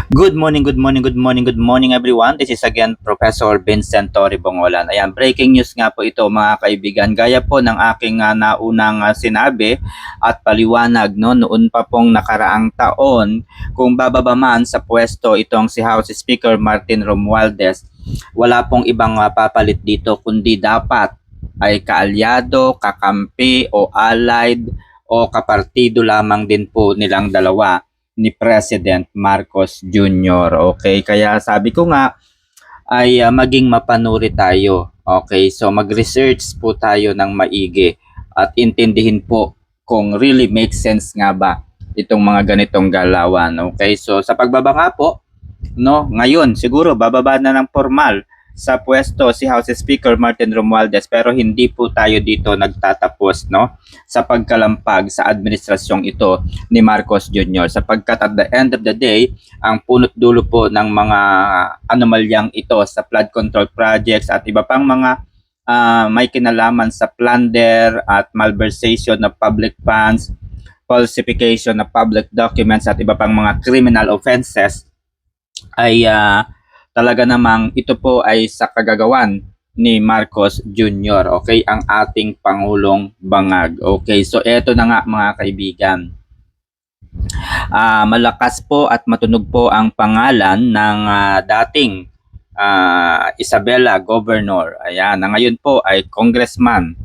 Good morning, good morning, good morning, good morning everyone. This is again Professor Vincent Torre Bongolan. Ayan, breaking news nga po ito mga kaibigan. Gaya po ng aking naunang sinabi at paliwanag noon pa pong nakaraang taon, kung bababa man sa pwesto itong si House Speaker Martin Romualdez, wala pong ibang papalit dito kundi dapat ay kaalyado, kakampi o allied o kapartido lamang din po nilang dalawa ni President Marcos Jr. Okay, kaya sabi ko nga ay maging mapanuri tayo. Okay, so mag-research po tayo ng maigi at intindihin po kung really makes sense nga ba itong mga ganitong galawan. Okay, so sa pagbaba nga po, no, ngayon siguro bababa na ng formal sa pwesto si House Speaker Martin Romualdez, pero hindi po tayo dito nagtatapos, no, sa pagkalampag sa administrasyong ito ni Marcos Jr. sapagkat at the end of the day, ang punot dulo po ng mga anomalyang ito sa flood control projects at iba pang mga may kinalaman sa plunder at malversation of public funds, falsification of public documents at iba pang mga criminal offenses ay talaga namang ito po ay sa kagagawan ni Marcos Jr. Okay, ang ating Pangulong Bangag. Okay, so eto na nga mga kaibigan. Malakas po at matunog po ang pangalan ng dating Isabela Governor. Ayan, na ngayon po ay Congressman,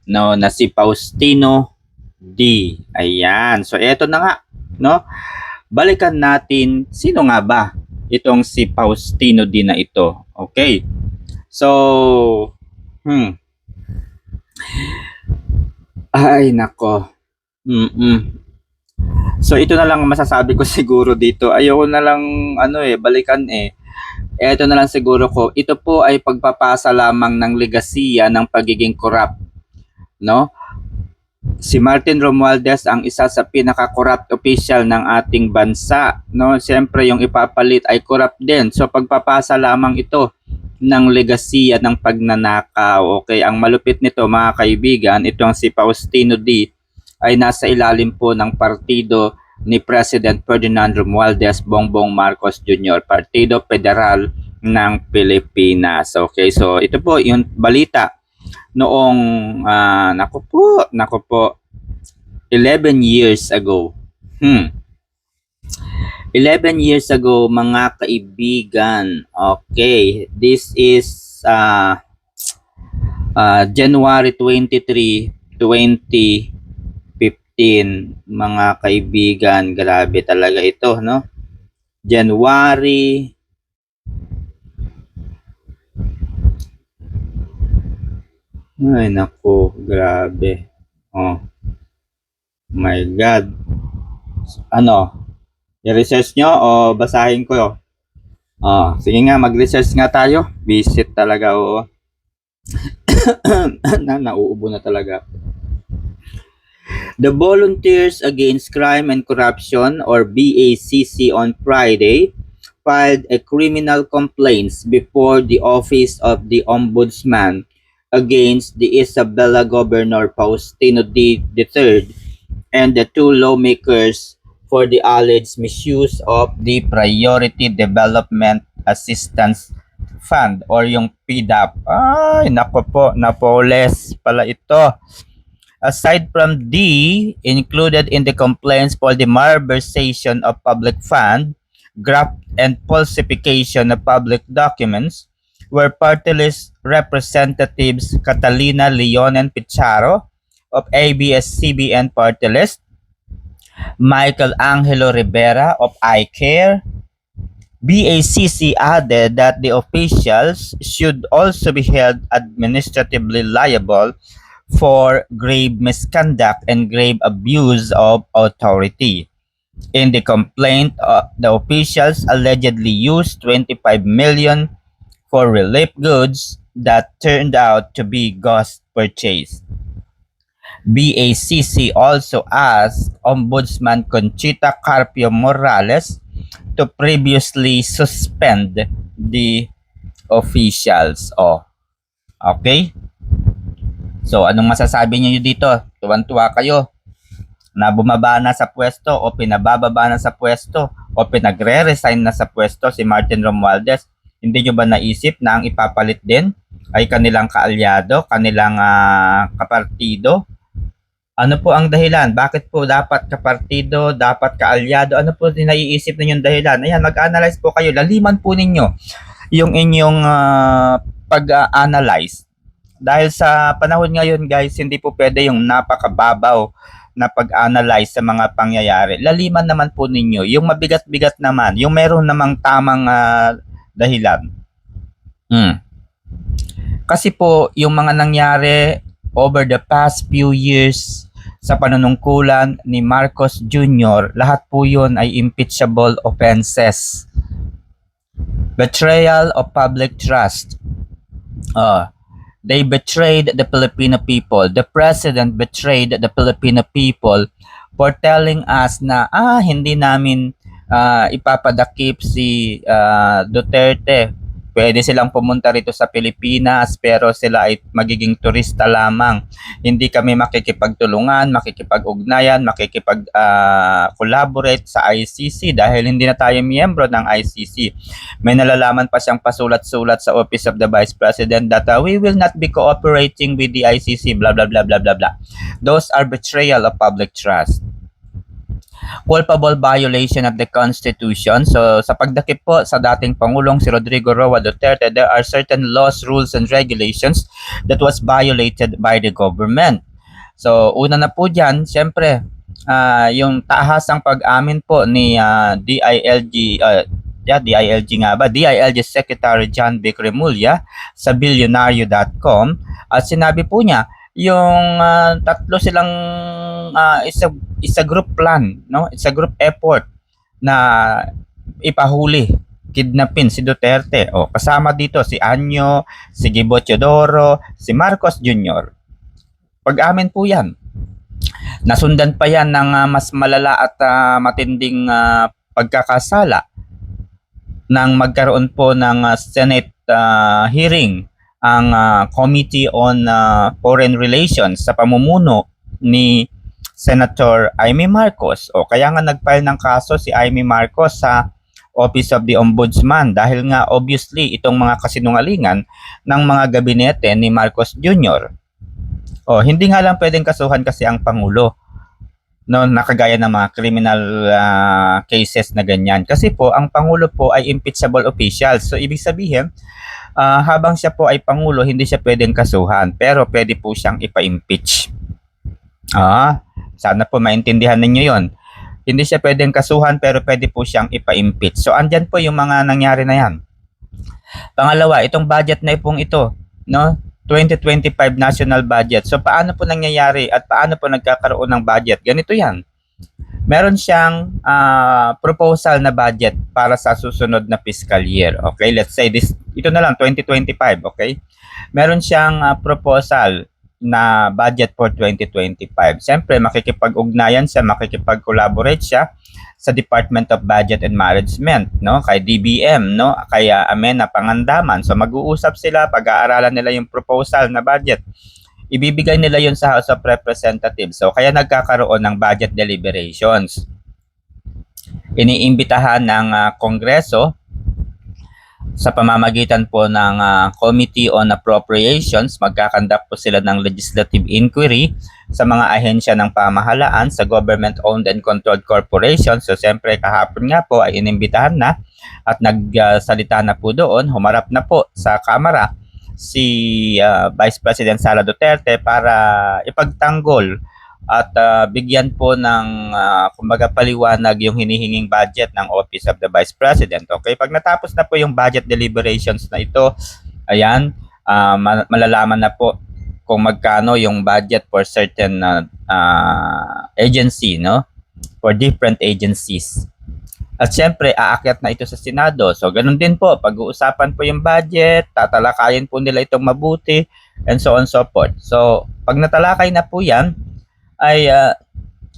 no, na si Faustino D. Ayan, so eto na nga, no. Balikan natin sino nga ba itong si Faustino D na ito. Okay. So, ay nako. So ito na lang masasabi ko siguro dito. Ayoko na lang balikan eh. Ito na lang siguro ko. Ito po ay pagpapasa lamang ng legasiya ng pagiging corrupt, no? Si Martin Romualdez ang isa sa pinaka-corrupt official ng ating bansa, no? Siyempre yung ipapalit ay corrupt din. So pagpapasa lamang ito ng legasiya ng pagnanakaw. Okay, ang malupit nito mga kaibigan, itong si Faustino D ay nasa ilalim po ng partido ni President Ferdinand Romualdez Bongbong Marcos Jr., Partido Federal ng Pilipinas. Okay, so ito po yung balita noong nako po 11 years ago. 11 years ago mga kaibigan. Okay, this is January 23, 2015 mga kaibigan. Grabe talaga ito, no? January Ay, nako, grabe. Oh, my God. Ano? I-research nyo o basahin ko? Sige nga, mag-research nga tayo. Visit talaga, oo. Nauubo na talaga. The Volunteers Against Crime and Corruption or BACC on Friday filed a criminal complaints before the Office of the Ombudsman against the Isabela Governor Faustino D. III and the two lawmakers for the alleged misuse of the Priority Development Assistance Fund or yung PDAP. Ay, nako po, Napoles pala ito. Aside from D, included in the complaints for the malversation of public fund, graft and falsification of public documents, were party list representatives Catalina Leonen Pizarro of ABS-CBN party list, Michael Angelo Rivera of iCare. BACC added that the officials should also be held administratively liable for grave misconduct and grave abuse of authority. In the complaint, the officials allegedly used 25 million for relief goods that turned out to be ghost purchase. BACC also asked Ombudsman Conchita Carpio Morales to previously suspend the officials. Okay? So, anong masasabi niyo dito? Tuwan-tuwa kayo na bumaba na sa pwesto o pinabababa na sa pwesto o pinagre-resign na sa pwesto si Martin Romualdez, hindi nyo ba naisip na ang ipapalit din ay kanilang kaalyado, kanilang kapartido? Ano po ang dahilan? Bakit po dapat kapartido, dapat kaalyado? Ano po din naiisip ninyong dahilan? Ayan, mag-analyze po kayo. Laliman po ninyo yung inyong pag-analyze. Dahil sa panahon ngayon guys, hindi po pwede yung napakababaw na pag-analyze sa mga pangyayari. Laliman naman po ninyo. Yung mabigat-bigat naman, yung meron namang tamang dahilan. Kasi po, yung mga nangyari over the past few years sa panunungkulan ni Marcos Jr., lahat po yun ay impeachable offenses. Betrayal of public trust. They betrayed the Filipino people. The president betrayed the Filipino people for telling us na hindi namin ipapadakip si Duterte. Pwede silang pumunta rito sa Pilipinas pero sila ay magiging turista lamang. Hindi kami makikipagtulungan, makikipag-ugnayan, makikipag-collaborate sa ICC dahil hindi na tayo miyembro ng ICC. May nalalaman pa siyang pasulat-sulat sa Office of the Vice President that we will not be cooperating with the ICC, blah, blah, blah, blah, blah, blah. Those are betrayal of public trust. Culpable violation of the Constitution. So, sa pagdakip po sa dating Pangulong si Rodrigo Roa Duterte, there are certain laws, rules, and regulations that was violated by the government. So, una na po dyan, syempre, yung tahasang pag-amin po ni DILG Secretary John Vic Remulla sa Billionario.com at sinabi po niya, yung tatlo silang isa group plan, no? It's a group effort na ipahuli, kidnapin si Duterte. Kasama dito si Anyo, si Gibo Teodoro, si Marcos Jr. Pag-amin po yan. Nasundan pa yan ng mas malala at matinding pagkakasala nang magkaroon po ng Senate hearing ang Committee on Foreign Relations sa pamumuno ni Senator Amy Marcos. Kaya nga nag-file ng kaso si Amy Marcos sa Office of the Ombudsman dahil nga obviously itong mga kasinungalingan ng mga gabinete ni Marcos Jr. Hindi nga lang pwedeng kasuhan kasi ang Pangulo, no, nakagaya ng mga criminal cases na ganyan. Kasi po, ang Pangulo po ay impeachable official. So, ibig sabihin, habang siya po ay Pangulo, hindi siya pwedeng kasuhan. Pero pwede po siyang ipa-impeach. Sana po maintindihan ninyo yon. Hindi siya pwedeng kasuhan pero pwede po siyang ipa-impeach. So, andyan po yung mga nangyari na yan. Pangalawa, itong budget na pong ito, no? 2025 national budget. So, paano po nangyayari at paano po nagkakaroon ng budget? Ganito yan. Meron siyang proposal na budget para sa susunod na fiscal year. Okay, let's say ito na lang, 2025. Okay, meron siyang proposal na budget for 2025. Siyempre, makikipag-ugnayan siya, makikipag-collaborate siya sa Department of Budget and Management, no? Kay DBM, no? Kay Amena Pangandaman. So mag-uusap sila, pag-aaralan nila yung proposal na budget. Ibibigay nila yun sa House of Representatives. So kaya nagkakaroon ng budget deliberations. Iniimbitahan ng Kongreso sa pamamagitan po ng Committee on Appropriations, magkakandak po sila ng legislative inquiry sa mga ahensya ng pamahalaan sa government-owned and controlled corporations. So, siyempre, kahapon nga po ay inimbitahan na at nagsalita na po doon, humarap na po sa Kamara si Vice President Sara Duterte para ipagtanggol at bigyan po ng kumbaga paliwanag yung hinihinging budget ng Office of the Vice President. Okay, pag natapos na po yung budget deliberations na ito, ayan, malalaman na po kung magkano yung budget for certain agency, no? For different agencies. At syempre, aakyat na ito sa Senado. So, ganun din po, pag-uusapan po yung budget, tatalakayin po nila itong mabuti, and so on so forth. So, pag natalakay na po yan, ay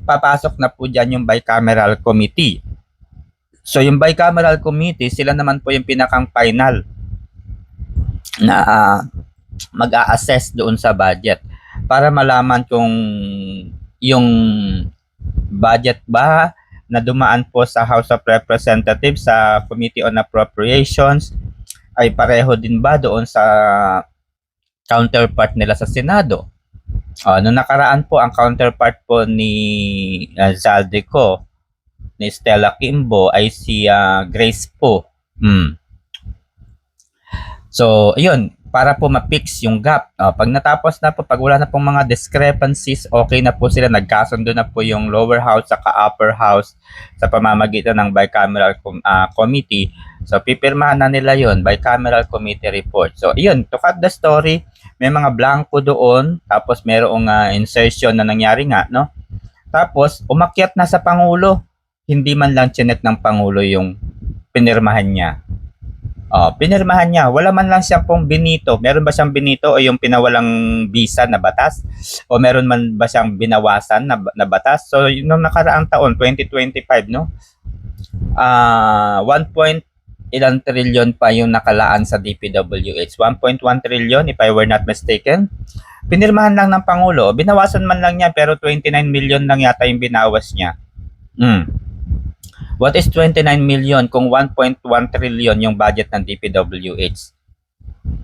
papasok na po dyan yung bicameral committee. So yung bicameral committee, sila naman po yung pinakang final na mag-a-assess doon sa budget para malaman kung yung budget ba na dumaan po sa House of Representatives sa Committee on Appropriations ay pareho din ba doon sa counterpart nila sa Senado? Noong nakaraan po, ang counterpart po ni Zaldico, ni Stella Kimbo ay si Grace po. So, ayun, para po ma-fix yung gap. Pag natapos na po, pag wala na pong mga discrepancies, okay na po sila. Nagkasundo na po yung lower house sa upper house sa pamamagitan ng bicameral committee. So, pipirmahan na nila yon bicameral committee report. So, yun, to cut the story, may mga blanco doon, tapos merong insertion na nangyari nga, no? Tapos, umakyat na sa Pangulo. Hindi man lang chinek ng Pangulo yung pinirmahan niya. Pinirmahan niya. Wala man lang siyang pong binito. Meron ba siyang binito o yung pinawalang bisa na batas? O meron man ba siyang binawasan na batas? So, nung nakaraang taon, 2025, no? 1.ilang trillion pa yung nakalaan sa DPWH. 1.1 trillion if I were not mistaken. Pinirmahan lang ng Pangulo. Binawasan man lang niya pero 29 million lang yata yung binawas niya. What is 29 million kung 1.1 trillion yung budget ng DPWH?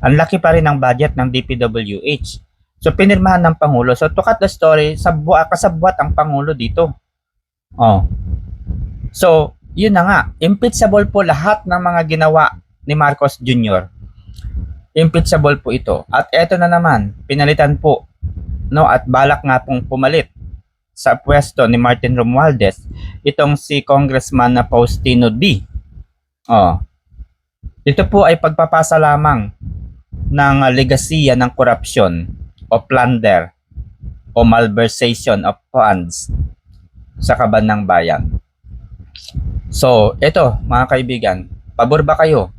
Ang laki pa rin ang budget ng DPWH. So, pinirmahan ng Pangulo. So, to cut the story, kasabwat ang Pangulo dito. So, yun na nga. Impeachable po lahat ng mga ginawa ni Marcos Jr. Impeachable po ito. At eto na naman, pinalitan po. No, at balak nga pong pumalit sa pwesto ni Martin Romualdez itong si Congressman na Faustino D. Ito po ay pagpapasa lamang ng legasiya ng korupsyon o plunder o malversation of funds sa kaban ng bayan. So, ito mga kaibigan, pabor ba kayo?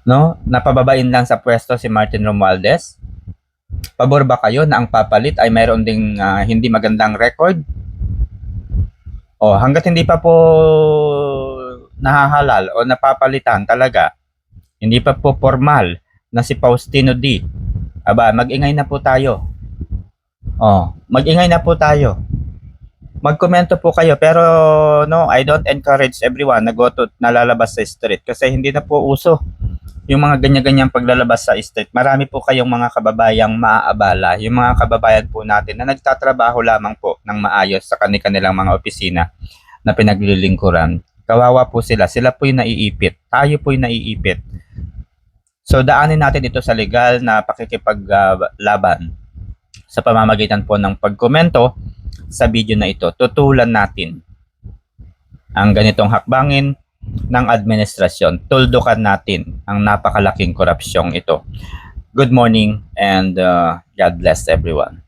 No? Napababain lang sa pwesto si Martin Romualdez? Pabor ba kayo na ang papalit ay mayroon ding hindi magandang record? Hanggat hindi pa po nahahalal o napapalitan talaga, hindi pa po formal na si Faustino D. Mag-ingay na po tayo. Mag-ingay na po tayo. Magkomento po kayo pero no, I don't encourage everyone na nalalabas sa street kasi hindi na po uso yung mga ganyan-ganyang paglalabas sa street. Marami po kayong mga kababayang maaabala. Yung mga kababayan po natin na nagtatrabaho lamang po ng maayos sa kanilang mga opisina na pinaglilingkuran. Kawawa po sila. Sila po yung naiipit. Tayo po yung naiipit. So, daanin natin ito sa legal na pakikipaglaban sa pamamagitan po ng pagkomento sa video na ito. Tutulan natin ang ganitong hakbangin ng administrasyon. Tuldukan natin ang napakalaking korupsyong ito. Good morning and God bless everyone.